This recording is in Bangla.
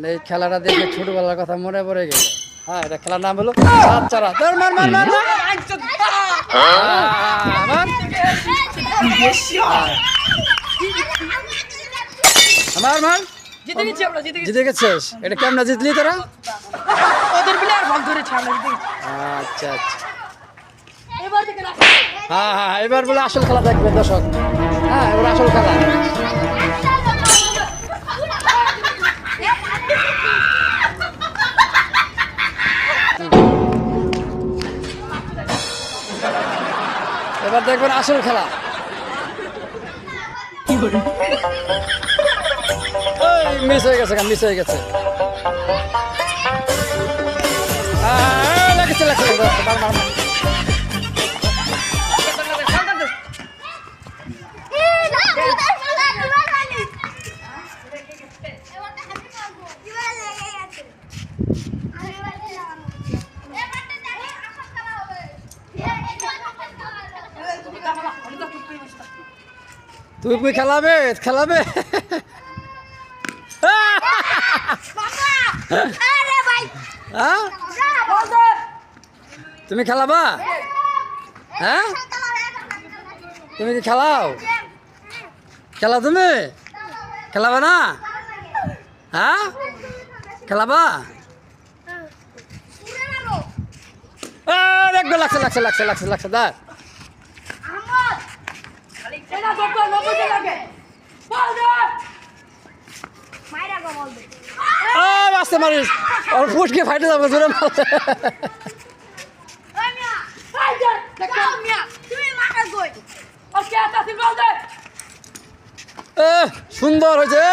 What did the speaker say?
এই খেলাটা দেখে ছোটবেলার কথা মনে পড়ে গেল। হ্যাঁ, এটা খেলার নাম হলো বাচ্চারা। তোর মার মার মার মার আমার মার জিতে গেছিস। এটা কেমন জিতলি তোরা? আচ্ছা আচ্ছা, হ্যাঁ হ্যাঁ, এবার বলে আসল খেলা দেখবে দর্শক। হ্যাঁ, এবার আসল খেলা। এবার দেখবেন আসল খেলা। মিস হয়ে গেছে, মিস হয়ে গেছে। লাগছে লাগছে। তুই খেলাবে খেলাবে তুমি খেলাবা? হ্যাঁ, তুমি কি খেলাও? খেলা তুমি খেলাবা না? হ্যাঁ, খেলাবা? লাগছে লাগছে লাগছে লাগছে লাগছে দা। আসতে মারিস, ওর ফুটকে ফাইটে যাবো জোরে মারতে। সুন্দর হয়েছে।